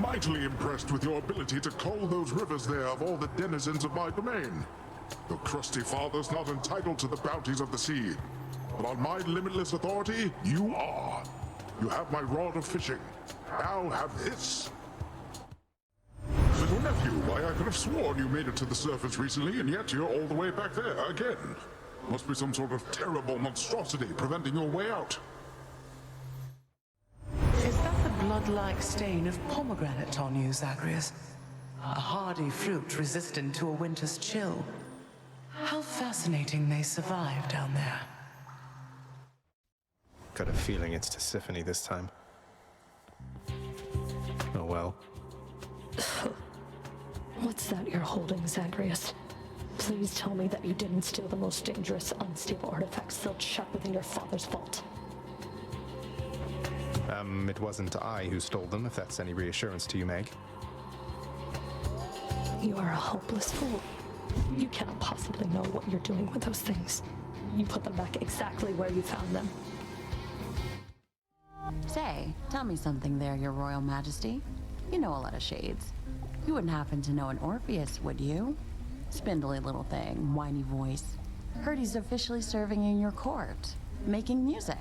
mightily impressed with your ability to cull those rivers there of all the denizens of my domain. Your crusty father's not entitled to the bounties of the sea, but on my limitless authority, you are. You have my rod of fishing. Now have this. Little nephew, why I could have sworn you made it to the surface recently, and yet you're all the way back there again. Must be some sort of terrible monstrosity preventing your way out. Is that the blood-like stain of pomegranate on you, Zagreus? A hardy fruit resistant to a winter's chill. How fascinating they survive down there. Got a feeling it's Tisiphone this time. Oh well. What's that you're holding, Zagreus? Please tell me that you didn't steal the most dangerous, unstable artifact sealed shut within your father's vault. It wasn't I who stole them, if that's any reassurance to you, Meg. You are a hopeless fool. You cannot possibly know what you're doing with those things. You put them back exactly where you found them. Say, tell me something there, your royal majesty. You know a lot of shades. You wouldn't happen to know an Orpheus, would you? Spindly little thing, whiny voice. Heard he's officially serving in your court, making music.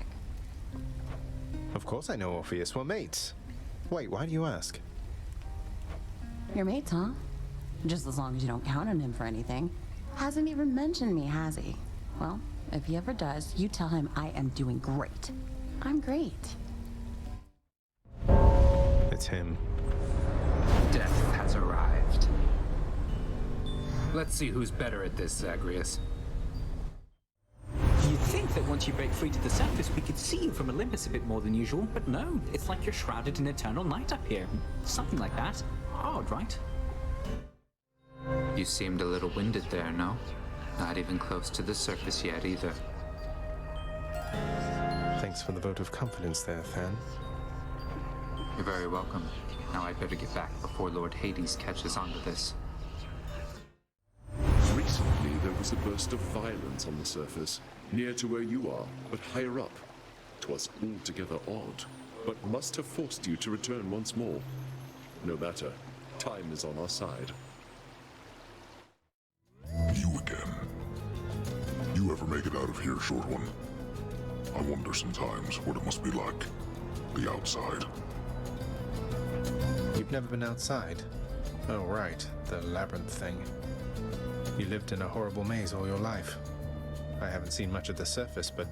Of course I know Orpheus. We're mates. Wait, why do you ask? Your mates, huh? Just as long as you don't count on him for anything. Hasn't even mentioned me, has he? Well, if he ever does, you tell him I am doing great. I'm great. It's him. Death has arrived. Let's see who's better at this, Zagreus. You'd think that once you break free to the surface, we could see you from Olympus a bit more than usual, but no, it's like you're shrouded in eternal night up here. Something like that. Odd, right? You seemed a little winded there, no? Not even close to the surface yet, either. Thanks for the vote of confidence there, Than. You're very welcome. Now I'd better get back before Lord Hades catches on to this. Recently, there was a burst of violence on the surface, near to where you are, but higher up. 'Twas altogether odd, but must have forced you to return once more. No matter, time is on our side. You again. You ever make it out of here, short one? I wonder sometimes what it must be like. The outside. You've never been outside? Oh, right. The labyrinth thing. You lived in a horrible maze all your life. I haven't seen much of the surface, but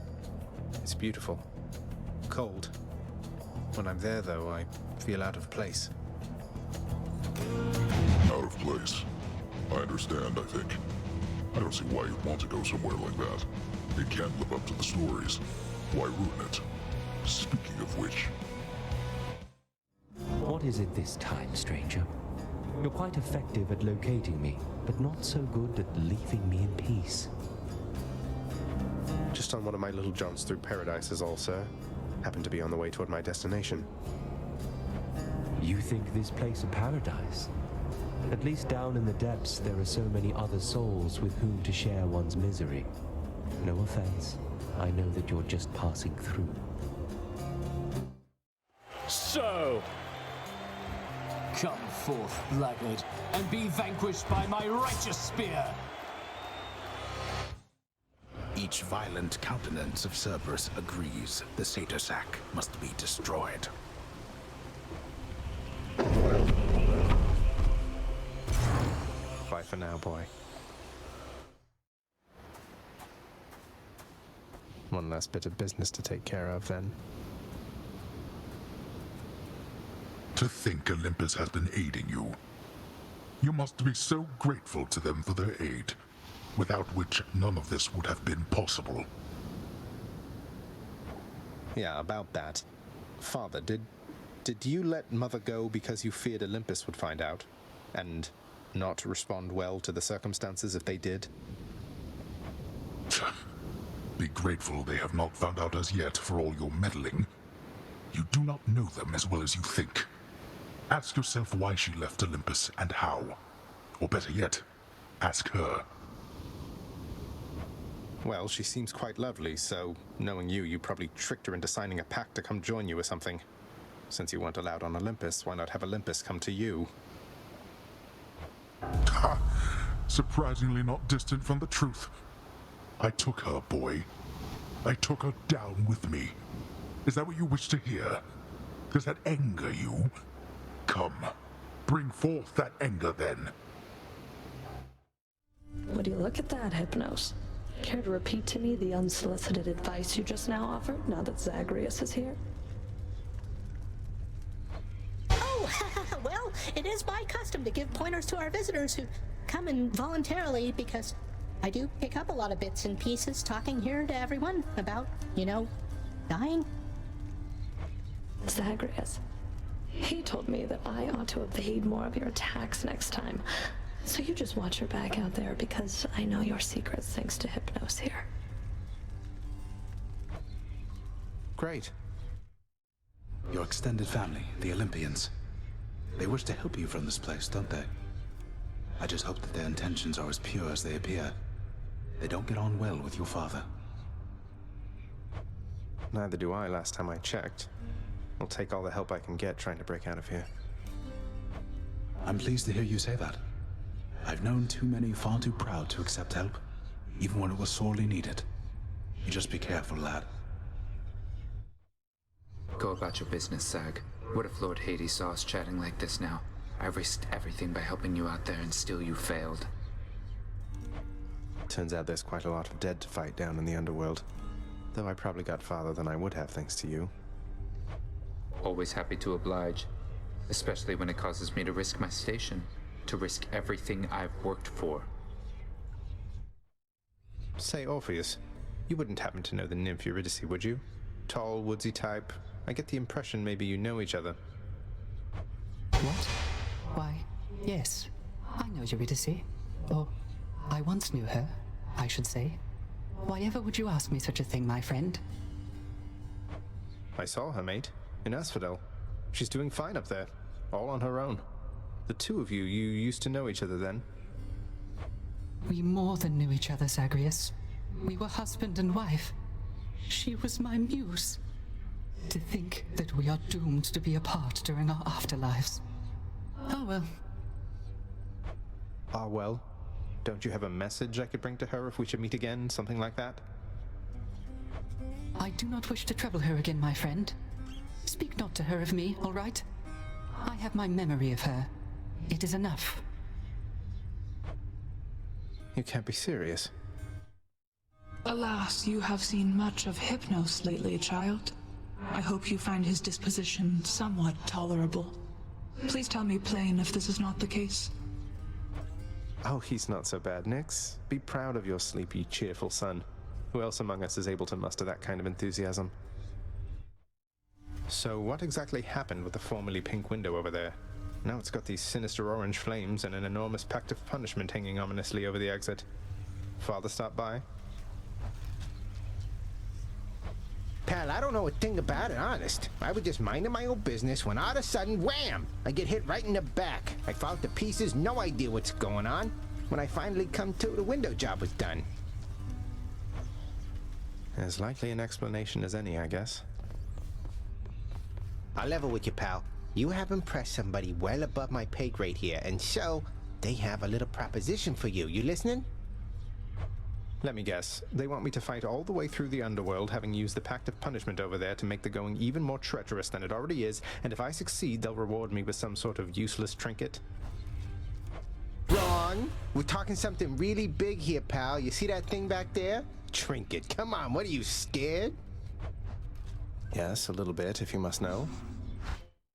it's beautiful. Cold. When I'm there, though, I feel out of place. Out of place. I understand, I think. I don't see why you'd want to go somewhere like that. It can't live up to the stories. Why ruin it? Speaking of which... What is it this time, stranger? You're quite effective at locating me, but not so good at leaving me in peace. Just on one of my little jaunts through paradise is all, sir. Happened to be on the way toward my destination. You think this place a paradise? At least down in the depths, there are so many other souls with whom to share one's misery. No offense. I know that you're just passing through. So, come forth, blackguard, and be vanquished by my righteous spear! Each violent countenance of Cerberus agrees the satyr sack must be destroyed. Bye for now, boy. One last bit of business to take care of, then. To think Olympus has been aiding you. You must be so grateful to them for their aid, without which none of this would have been possible. Yeah, about that. Father, did you let Mother go because you feared Olympus would find out? And not respond well to the circumstances if they did? Be grateful they have not found out as yet for all your meddling. You do not know them as well as you think. Ask yourself why she left Olympus and how. Or better yet, ask her. Well, she seems quite lovely, so knowing you, you probably tricked her into signing a pact to come join you or something. Since you weren't allowed on Olympus, why not have Olympus come to you? Ha! Surprisingly not distant from the truth. I took her, boy. I took her down with me. Is that what you wish to hear? Does that anger you? Come, bring forth that anger then. Would you look at that, Hypnos? Care to repeat to me the unsolicited advice you just now offered, now that Zagreus is here? Oh, well, it is my custom to give pointers to our visitors who come in voluntarily, because I do pick up a lot of bits and pieces talking here to everyone about, dying. Zagreus. He told me that I ought to evade more of your attacks next time. So you just watch your back out there, because I know your secrets thanks to Hypnos here. Great. Your extended family, the Olympians. They wish to help you from this place, don't they? I just hope that their intentions are as pure as they appear. They don't get on well with your father. Neither do I last time I checked. I'll take all the help I can get trying to break out of here. I'm pleased to hear you say that. I've known too many far too proud to accept help, even when it was sorely needed. You just be careful, lad. Go about your business, Zag. What if Lord Hades saw us chatting like this now? I risked everything by helping you out there, and still you failed. Turns out there's quite a lot of dead to fight down in the underworld. Though I probably got farther than I would have thanks to you. Always happy to oblige, especially when it causes me to risk my station, to risk everything I've worked for. Say, Orpheus, you wouldn't happen to know the nymph Eurydice, would you? Tall, woodsy type. I get the impression maybe you know each other. What? Why, yes. I know Eurydice. Or, I once knew her, I should say. Why ever would you ask me such a thing, my friend? I saw her, mate, in Asphodel. She's doing fine up there, all on her own. The two of you used to know each other then? We more than knew each other, Zagreus. We were husband and wife. She was my muse. To think that we are doomed to be apart during our afterlives. Oh well. Ah well. Don't you have a message I could bring to her if we should meet again, something like that? I do not wish to trouble her again, my friend. Speak not to her of me, all right? I have my memory of her. It is enough. You can't be serious. Alas, you have seen much of Hypnos lately, child. I hope you find his disposition somewhat tolerable. Please tell me plain if this is not the case. Oh, he's not so bad, Nyx. Be proud of your sleepy, cheerful son. Who else among us is able to muster that kind of enthusiasm? So what exactly happened with the formerly pink window over there? Now it's got these sinister orange flames and an enormous pact of punishment hanging ominously over the exit. Father stopped by? Pal, I don't know a thing about it, honest. I was just minding my own business when all of a sudden, wham! I get hit right in the back. I fall to pieces, no idea what's going on. When I finally come to, the window job was done. As likely an explanation as any, I guess. I'll level with you, pal. You have impressed somebody well above my pay grade here, and so they have a little proposition for you. You listening? Let me guess. They want me to fight all the way through the underworld, having used the pact of punishment over there to make the going even more treacherous than it already is, and if I succeed, they'll reward me with some sort of useless trinket. Wrong. We're talking something really big here, pal. You see that thing back there? Trinket. Come on, what are you, scared? Yes, a little bit, if you must know.